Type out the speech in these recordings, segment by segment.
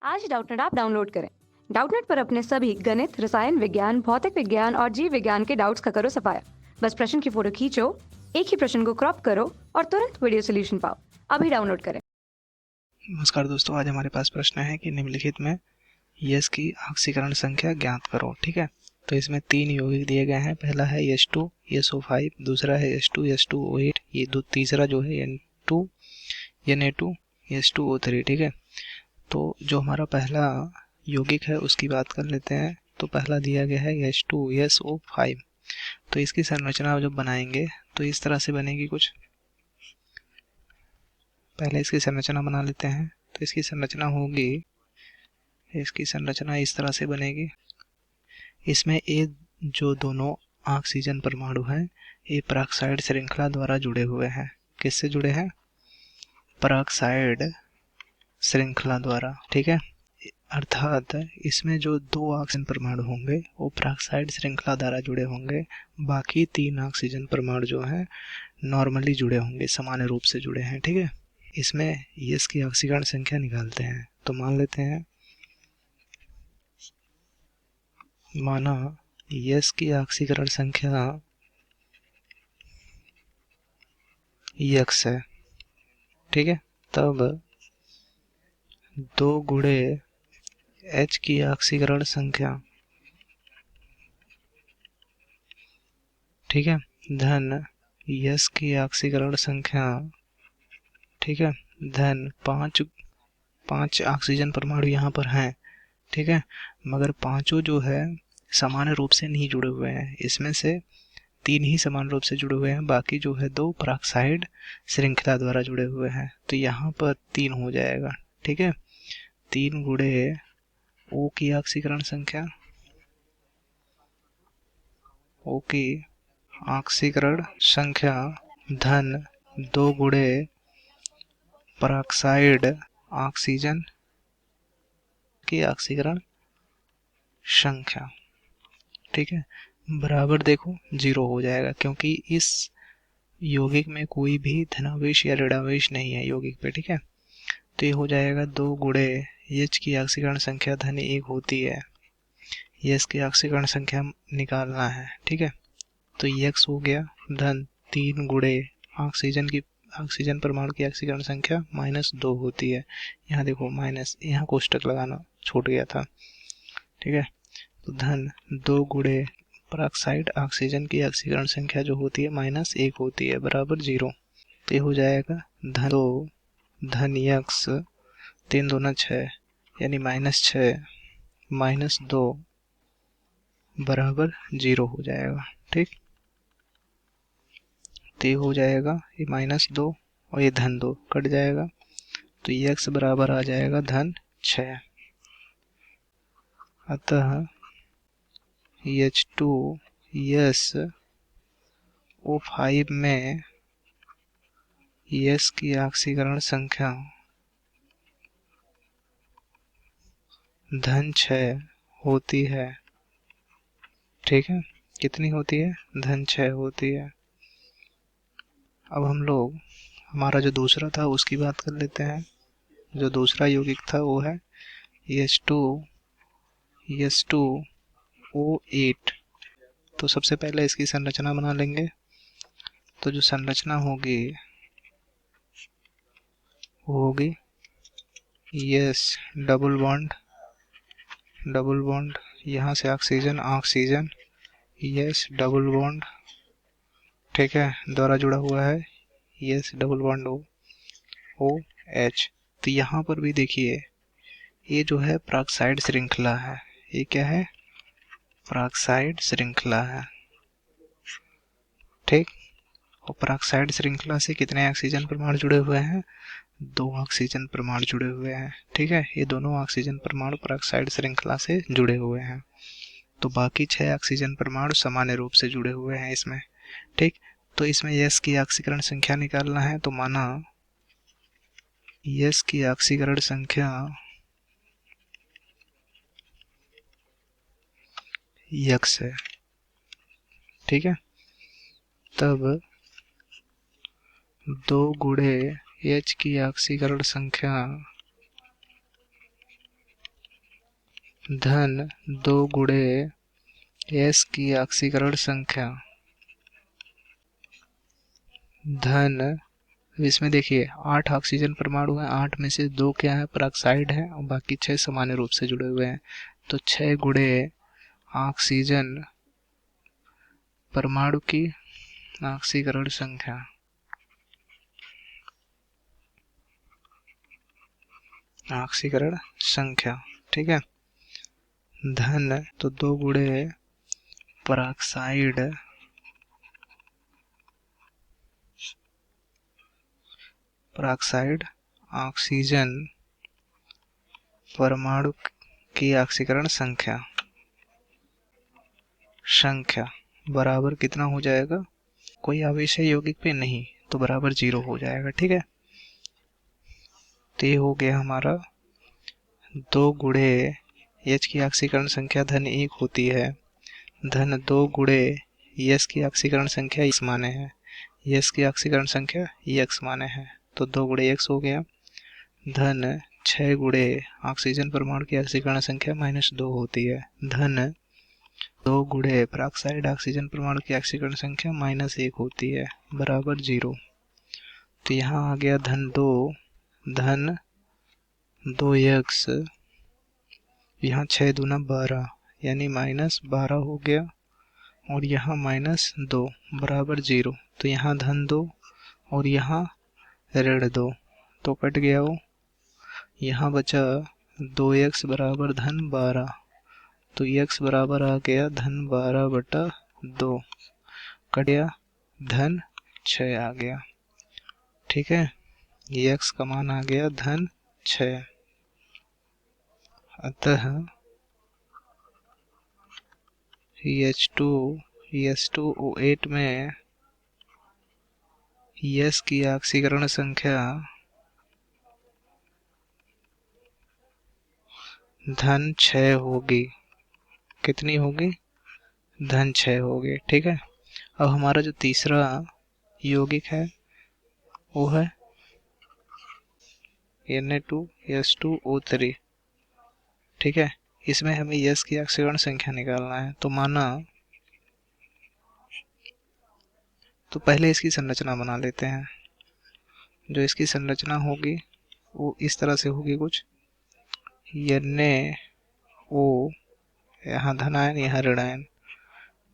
आज Doubtnut app download करें। Doubtnut पर अपने सभी गणित, रसायन विज्ञान, भौतिक विज्ञान और जीव विज्ञान के डाउट्स का करो सफाया। बस प्रश्न की फोटो खींचो, एक ही प्रश्न को क्रॉप करो और तुरंत वीडियो सोल्यूशन पाओ। अभी डाउनलोड करें। नमस्कार दोस्तों, आज हमारे पास प्रश्न है कि निम्नलिखित में यश की ऑक्सीकरण संख्या ज्ञात करो। ठीक है, तो इसमें 3 यौगिक दिए गए हैं। पहला है H2 SO5, दूसरा है H2 S2O8, ये तीसरा जो है N2 Na2 H2O3। ठीक है, तो जो हमारा पहला यौगिक है उसकी बात कर लेते हैं। तो पहला दिया गया है H2 SO5। तो इसकी संरचना जब बनाएंगे तो इस तरह से बनेगी कुछ। पहले इसकी संरचना बना लेते हैं। तो इसकी संरचना होगी, इसकी संरचना इस तरह से बनेगी। इसमें ये जो दोनों ऑक्सीजन परमाणु हैं ये पराक्साइड श्रृंखला द्वारा जुड़े हुए हैं। किससे जुड़े हैं? पराक्साइड श्रृंखला द्वारा। ठीक है, अर्थात इसमें जो 2 ऑक्सीजन परमाणु होंगे वो पराक्साइड श्रृंखला द्वारा जुड़े होंगे। बाकी 3 ऑक्सीजन परमाणु जो हैं नॉर्मली जुड़े होंगे, सामान्य रूप से जुड़े हैं। ठीक है, इसमें यश की ऑक्सीकरण संख्या निकालते हैं। तो मान लेते हैं, माना यश की ऑक्सीकरण संख्या यक्स है। ठीक है, तब 2 गुणे एच की ऑक्सीकरण संख्या, ठीक है, धन यश की ऑक्सीकरण संख्या, ठीक है, धन 5 ऑक्सीजन परमाणु यहाँ पर हैं। ठीक है, मगर पांचों जो है समान रूप से नहीं जुड़े हुए हैं। इसमें से 3 ही समान रूप से जुड़े हुए हैं, बाकी जो है 2 पराक्साइड श्रृंखला द्वारा जुड़े हुए हैं। तो यहाँ पर 3 हो जाएगा। ठीक है, 3 गुणे O की ऑक्सीकरण संख्या, O की ऑक्सीकरण संख्या धन 2 गुणे पराक्साइड ऑक्सीजन की ऑक्सीकरण संख्या। ठीक है, बराबर देखो 0 हो जाएगा, क्योंकि इस यौगिक में कोई भी धनावेश या ऋणावेश नहीं है यौगिक पे। ठीक है, तो ये हो जाएगा 2 गुणे H की ऑक्सीकरण संख्या धन 1 होती है। H की ऑक्सीकरण संख्या निकालना है। ठीक है, तो X हो गया धन 3 गुणे ऑक्सीजन परमाणु की ऑक्सीकरण संख्या -2 होती है। यहाँ देखो माइनस, यहाँ कोष्टक लगाना छूट गया था। ठीक है, तो धन 2 गुणे पराक्साइड ऑक्सीजन की ऑक्सीकरण संख्या जो होती है -1 होती है, बराबर 0। तो ये हो जाएगा धन 2 धन यक्स 3 दूना 6 यानी -6 -2 बराबर 0 हो जाएगा। ठीक, तो ये हो जाएगा, ये -2 और ये धन 2 कट जाएगा, तो यक्स बराबर आ जाएगा धन 6। अतः H2SO5 में यश की ऑक्सीकरण संख्या धन 6 होती है। ठीक है, कितनी होती है? धन 6 होती है। अब हम लोग हमारा जो दूसरा था उसकी बात कर लेते हैं। जो दूसरा यौगिक था वो है H2O8। तो सबसे पहले इसकी संरचना बना लेंगे। तो जो संरचना होगी वो होगी यस डबल बॉन्ड, यहाँ से oxygen oxygen, yes double bond, ठीक है, द्वारा जुड़ा हुआ है yes double bond O H. तो यहाँ पर भी देखिए ये जो है पराक्साइड श्रृंखला है। ये क्या है? पराक्साइड श्रृंखला है। ठीक, और पराक्साइड श्रृंखला से कितने ऑक्सीजन परमाणु जुड़े हुए हैं? 2 ऑक्सीजन परमाणु जुड़े हुए हैं। ठीक है, ये दोनों ऑक्सीजन परमाणु पराक्साइड श्रृंखला से जुड़े हुए हैं। तो बाकी 6 ऑक्सीजन परमाणु सामान्य रूप से जुड़े हुए हैं इसमें। ठीक, तो इसमें यस की ऑक्सीकरण संख्या निकालना है। तो माना यस की ऑक्सीकरण संख्या यक्स है। ठीक है, तब 2 गुणे एच की ऑक्सीकरण संख्या धन 2 गुणे s की ऑक्सीकरण संख्या धन, इसमें देखिए 8 ऑक्सीजन परमाणु हैं, 8 में से 2 क्या है, पेरोक्साइड है और बाकी 6 सामान्य रूप से जुड़े हुए हैं। तो 6 गुणे ऑक्सीजन परमाणु की ऑक्सीकरण संख्या ठीक है। धन तो 2 गुणे पेरोक्साइड ऑक्सीजन परमाणु की ऑक्सीकरण संख्या बराबर कितना हो जाएगा, कोई आवेश है यौगिक पे नहीं तो बराबर 0 हो जाएगा। ठीक है, तो ये हो गया हमारा 2 गुणे H की ऑक्सीकरण संख्या धन 1 होती है, धन 2 गुणे S की ऑक्सीकरण संख्या x माने है, S की ऑक्सीकरण संख्या x माने है, तो 2 गुणे x हो गया। धन 6 गुणे ऑक्सीजन परमाणु की ऑक्सीकरण संख्या -2 होती है, धन 2 गुणे पेरोक्साइड ऑक्सीजन परमाणु की ऑक्सीकरण संख्या -1 होती है, बराबर 0। तो यहाँ आ गया धन 2x, यहाँ 6 दूना 12 यानी -12 हो गया और यहाँ -2 बराबर 0। तो यहाँ धन 2 और यहाँ ऋण 2 तो कट गया वो, यहाँ बचा 2x बराबर धन 12, तो x बराबर आ गया धन 12/2, कट गया धन 6 आ गया। ठीक है, x का मान आ गया धन 6। अतः H2SO8 में S की ऑक्सीकरण संख्या धन 6 होगी। कितनी होगी, धन 6 होगी। ठीक है, अब हमारा जो तीसरा यौगिक है वो है Na2S2O3। ठीक है, इसमें हमें S की ऑक्सीकरण संख्या निकालना है। तो माना, तो पहले इसकी संरचना बना लेते हैं। जो इसकी संरचना होगी वो इस तरह से होगी कुछ, Na O, यहाँ धन आयन यहाँ ऋण आयन।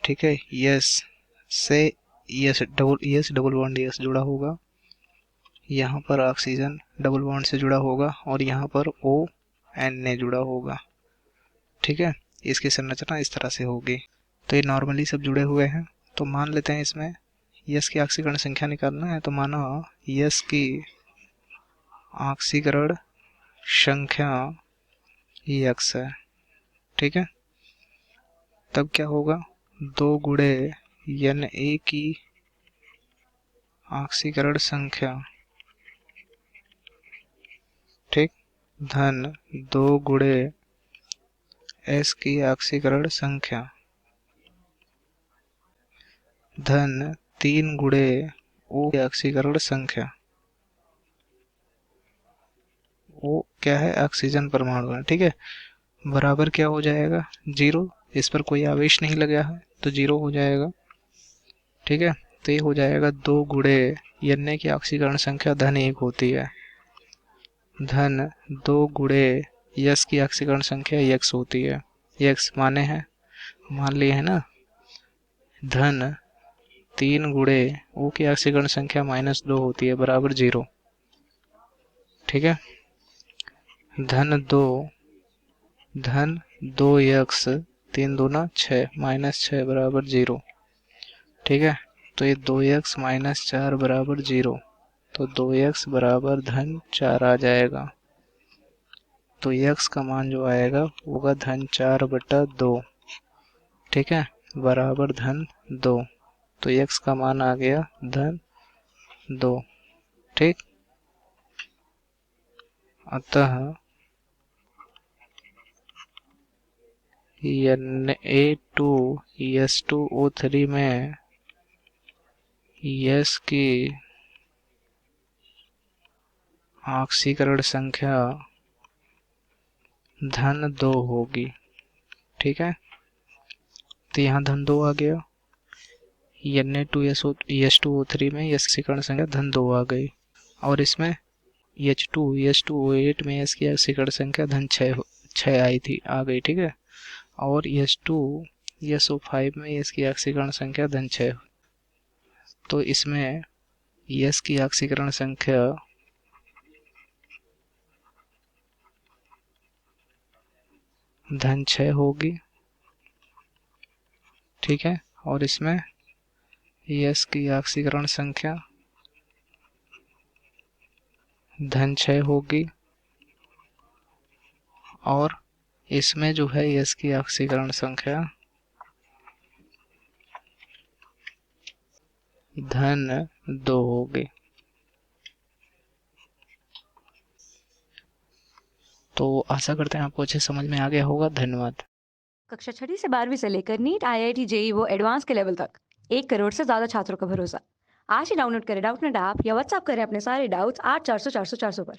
ठीक है, यस से यस डबल बॉन्ड यस जुड़ा होगा, यहाँ पर ऑक्सीजन डबल बॉन्ड से जुड़ा होगा और यहाँ पर ONA जुड़ा होगा। ठीक है, इसकी संरचना इस तरह से होगी। तो ये नॉर्मली सब जुड़े हुए हैं, तो मान लेते हैं इसमें यस की ऑक्सीकरण संख्या निकालना है। तो माना यस की ऑक्सीकरण संख्या x है। ठीक है, तब क्या होगा, 2 गुणे Na की ऑक्सीकरण संख्या, ठीक, धन 2 गुणे S की ऑक्सीकरण संख्या, धन 3 गुणे O की ऑक्सीकरण संख्या। O क्या है, ऑक्सीजन परमाणु है। ठीक है, बराबर क्या हो जाएगा, 0। इस पर कोई आवेश नहीं लगा है तो 0 हो जाएगा। ठीक है, तो ये हो जाएगा 2 गुणे Na की ऑक्सीकरण संख्या धन 1 होती है, धन 2 गुणे S की ऑक्सीकरण संख्या x होती है। x माने है, मान लिए है ना, धन 3 गुणे O की ऑक्सीकरण संख्या -2 होती है, बराबर 0। ठीक है, धन 2x 3 दूना 6 -6 बराबर 0। ठीक है, तो ये 2x -4 बराबर 0, तो 2x बराबर धन 4 आ जाएगा। तो x का मान जो आएगा होगा धन 4/2। ठीक है, बराबर धन 2, तो x का मान आ गया धन 2। ठीक, अतः Na2S2O3 में S की ऑक्सीकरण संख्या धन 2 होगी। ठीक है, तो यहाँ धन 2 आ गया। N2SO3 में यस आक्सीकरण संख्या धन 2 आ गई, और इसमें H2SO8 में इसकी आक्सीकरण संख्या धन 6 आई थी, आ गई। ठीक है, और H2SO5 में इसकी आक्सीकरण संख्या धन 6, तो इसमें यस की आक्सीकरण संख्या धन 6 होगी। ठीक है, और इसमें यस की आक्सीकरण संख्या धन 6 होगी, और इसमें जो है यस की आक्सीकरण संख्या धन 2 होगी। तो आशा करते हैं आपको अच्छे समझ में आ गया होगा। धन्यवाद। कक्षा 6वीं से 12वीं से लेकर नीट, IIT, जेईई वो एडवांस के लेवल तक 1 करोड़ से ज्यादा छात्रों का भरोसा। आज ही डाउनलोड करें डाउटनेट ऐप या व्हाट्सएप करें अपने सारे डाउट्स 8400 400 400 पर।